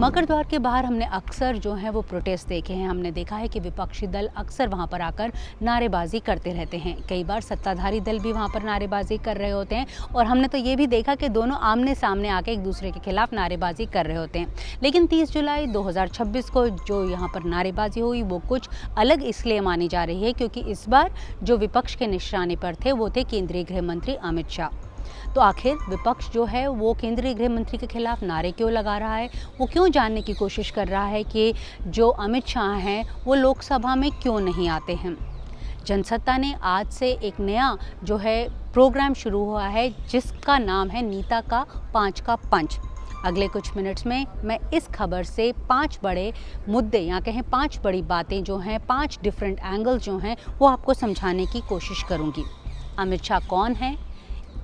मकर द्वार के बाहर हमने अक्सर जो है वो प्रोटेस्ट देखे हैं। हमने देखा है कि विपक्षी दल अक्सर वहां पर आकर नारेबाजी करते रहते हैं। कई बार सत्ताधारी दल भी वहां पर नारेबाजी कर रहे होते हैं और हमने तो ये भी देखा कि दोनों आमने सामने आके एक दूसरे के खिलाफ नारेबाजी कर रहे होते हैं। लेकिन 30 जुलाई 2026 को जो यहाँ पर नारेबाजी हुई वो कुछ अलग इसलिए मानी जा रही है क्योंकि इस बार जो विपक्ष के निशाने पर थे वो थे केंद्रीय गृह मंत्री अमित शाह। तो आखिर विपक्ष जो है वो केंद्रीय गृह मंत्री के खिलाफ नारे क्यों लगा रहा है, वो क्यों जानने की कोशिश कर रहा है कि जो अमित शाह हैं वो लोकसभा में क्यों नहीं आते हैं। जनसत्ता ने आज से एक नया जो है प्रोग्राम शुरू हुआ है जिसका नाम है नीता का 5 का पंच। अगले कुछ मिनट्स में मैं इस खबर से 5 बड़े मुद्दे या कहें 5 बड़ी बातें जो हैं, 5 डिफरेंट एंगल जो हैं वो आपको समझाने की कोशिश करूंगी। अमित शाह कौन है?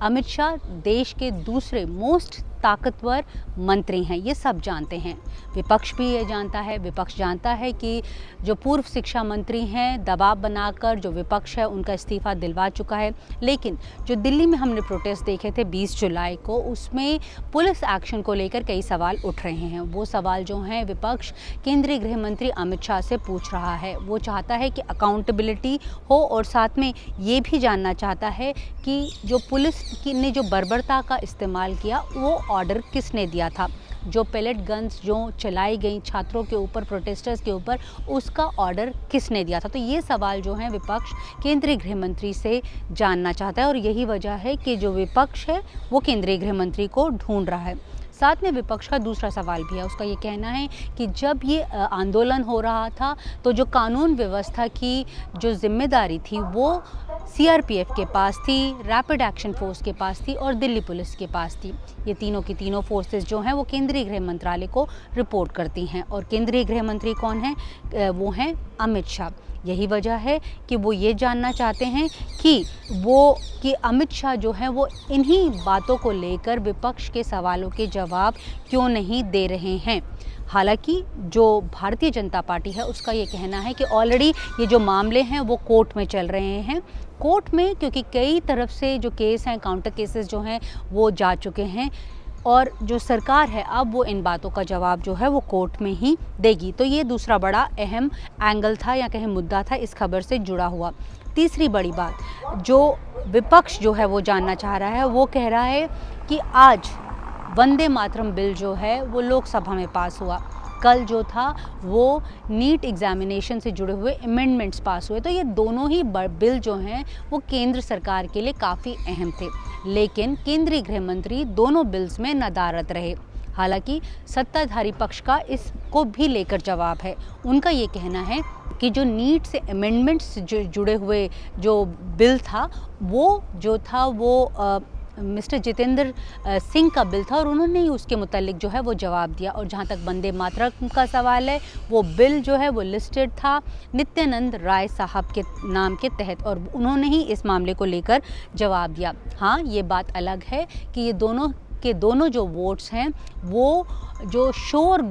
अमित शाह देश के दूसरे मोस्ट ताकतवर मंत्री हैं, ये सब जानते हैं। विपक्ष भी ये जानता है। विपक्ष जानता है कि जो पूर्व शिक्षा मंत्री हैं दबाव बनाकर जो विपक्ष है उनका इस्तीफा दिलवा चुका है। लेकिन जो दिल्ली में हमने प्रोटेस्ट देखे थे 20 जुलाई को, उसमें पुलिस एक्शन को लेकर कई सवाल उठ रहे हैं। वो सवाल जो हैं विपक्ष केंद्रीय गृह मंत्री अमित शाह से पूछ रहा है। वो चाहता है कि अकाउंटेबिलिटी हो और साथ में ये भी जानना चाहता है कि जो पुलिस ने जो बर्बरता का इस्तेमाल किया वो ऑर्डर किसने दिया था। जो पेलेट गन्स जो चलाई गई छात्रों के ऊपर, प्रोटेस्टर्स के ऊपर, उसका ऑर्डर किसने दिया था। तो ये सवाल जो हैं विपक्ष केंद्रीय गृह मंत्री से जानना चाहता है और यही वजह है कि जो विपक्ष है वो केंद्रीय गृह मंत्री को ढूंढ रहा है। साथ में विपक्ष का दूसरा सवाल भी है। उसका ये कहना है कि जब ये आंदोलन हो रहा था तो जो कानून व्यवस्था की जो जिम्मेदारी थी वो सीआरपीएफ के पास थी, रैपिड एक्शन फोर्स के पास थी और दिल्ली पुलिस के पास थी। ये तीनों की तीनों फोर्सेस जो हैं वो केंद्रीय गृह मंत्रालय को रिपोर्ट करती हैं और केंद्रीय गृह मंत्री कौन है? वो हैं अमित शाह। यही वजह है कि वो ये जानना चाहते हैं कि अमित शाह जो है वो इन्हीं बातों को लेकर विपक्ष के सवालों के जवाब क्यों नहीं दे रहे हैं। हालांकि जो भारतीय जनता पार्टी है उसका ये कहना है कि ऑलरेडी ये जो मामले हैं वो कोर्ट में चल रहे हैं। कोर्ट में क्योंकि कई तरफ से जो केस हैं, काउंटर केसेस जो हैं वो जा चुके हैं और जो सरकार है अब वो इन बातों का जवाब जो है वो कोर्ट में ही देगी। तो ये दूसरा बड़ा अहम एंगल था या कहें मुद्दा था इस खबर से जुड़ा हुआ। तीसरी बड़ी बात जो विपक्ष जो है वो जानना चाह रहा है, वो कह रहा है कि आज वंदे मातरम बिल जो है वो लोकसभा में पास हुआ। कल जो था वो नीट एग्जामिनेशन से जुड़े हुए अमेंडमेंट्स पास हुए। तो ये दोनों ही बिल जो हैं वो केंद्र सरकार के लिए काफ़ी अहम थे। लेकिन केंद्रीय गृह मंत्री दोनों बिल्स में नदारद रहे। हालांकि सत्ताधारी पक्ष का इसको भी लेकर जवाब है। उनका ये कहना है कि जो नीट से अमेंडमेंट्स जुड़े हुए जो बिल था वो मिस्टर जितेंद्र सिंह का बिल था और उन्होंने ही उसके मुतालिक जो है वो जवाब दिया। और जहाँ तक वंदे मातरम का सवाल है, वो बिल जो है वो लिस्टेड था नित्यानंद राय साहब के नाम के तहत और उन्होंने ही इस मामले को लेकर जवाब दिया। हाँ, ये बात अलग है कि ये दोनों जो वोट्स हैं वो जो शोर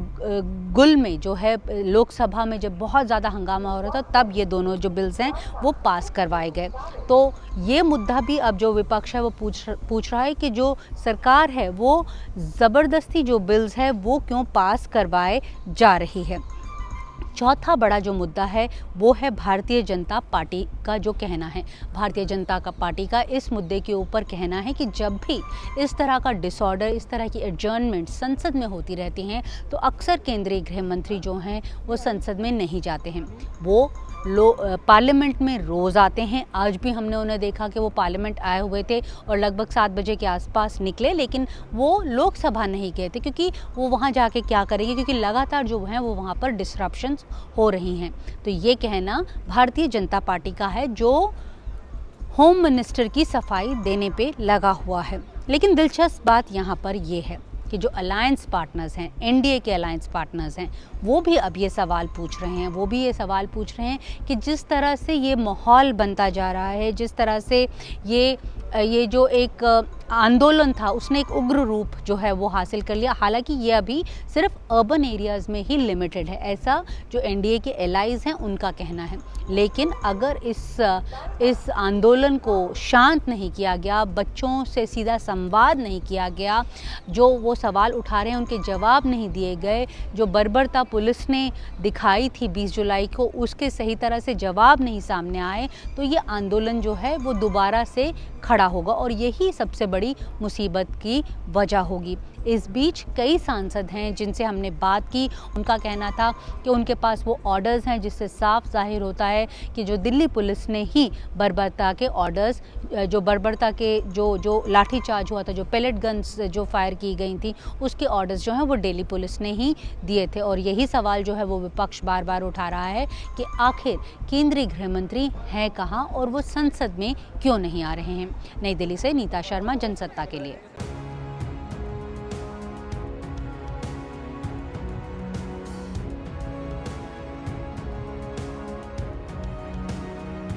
गुल में जो है लोकसभा में जब बहुत ज़्यादा हंगामा हो रहा था तब ये दोनों जो बिल्स हैं वो पास करवाए गए। तो ये मुद्दा भी अब जो विपक्ष है वो पूछ रहा है कि जो सरकार है वो ज़बरदस्ती जो बिल्स है वो क्यों पास करवाए जा रही है। चौथा बड़ा जो मुद्दा है वो है भारतीय जनता पार्टी का जो कहना है। भारतीय जनता पार्टी का इस मुद्दे के ऊपर कहना है कि जब भी इस तरह का डिसऑर्डर, इस तरह की एडजर्नमेंट संसद में होती रहती हैं तो अक्सर केंद्रीय गृह मंत्री जो हैं वो संसद में नहीं जाते हैं। वो पार्लियामेंट में रोज़ आते हैं। आज भी हमने उन्हें देखा कि वो पार्लियामेंट आए हुए थे और लगभग 7 बजे के आसपास निकले, लेकिन वो लोकसभा नहीं गए थे क्योंकि वो वहाँ जाके क्या करेंगे, क्योंकि लगातार जो हैं वो वहाँ पर डिस्ट्रप्शंस हो रही हैं। तो ये कहना भारतीय जनता पार्टी का है जो होम मिनिस्टर की सफाई देने पे लगा हुआ है। लेकिन दिलचस्प बात यहाँ पर ये है कि जो अलायंस पार्टनर्स हैं, एनडीए के अलायंस पार्टनर्स हैं, वो भी अब ये सवाल पूछ रहे हैं कि जिस तरह से ये माहौल बनता जा रहा है, जिस तरह से ये जो एक आंदोलन था उसने एक उग्र रूप जो है वो हासिल कर लिया। हालांकि ये अभी सिर्फ अर्बन एरियाज़ में ही लिमिटेड है, ऐसा जो एनडीए के एलाइज हैं उनका कहना है। लेकिन अगर इस आंदोलन को शांत नहीं किया गया, बच्चों से सीधा संवाद नहीं किया गया, जो वो सवाल उठा रहे हैं उनके जवाब नहीं दिए गए, जो बर्बरता पुलिस ने दिखाई थी 20 जुलाई को उसके सही तरह से जवाब नहीं सामने आए, तो ये आंदोलन जो है वो दोबारा से खड़ा होगा और यही सबसे बड़ी मुसीबत की वजह होगी। इस बीच कई सांसद हैं जिनसे हमने बात की, उनका कहना था कि उनके पास वो ऑर्डर्स हैं जिससे साफ जाहिर होता है कि जो दिल्ली पुलिस ने ही बर्बरता के ऑर्डर्स, जो बर्बरता के जो लाठीचार्ज हुआ था, जो पेलेट गन्स जो फायर की गई थी, उसके ऑर्डर्स जो हैं वो दिल्ली पुलिस ने ही दिए थे। और यही सवाल जो है वो विपक्ष बार बार उठा रहा है कि आखिर केंद्रीय गृह मंत्री हैं कहाँ और वो संसद में क्यों नहीं आ रहे हैं। नई दिल्ली से नीता शर्मा, जनसत्ता के लिए।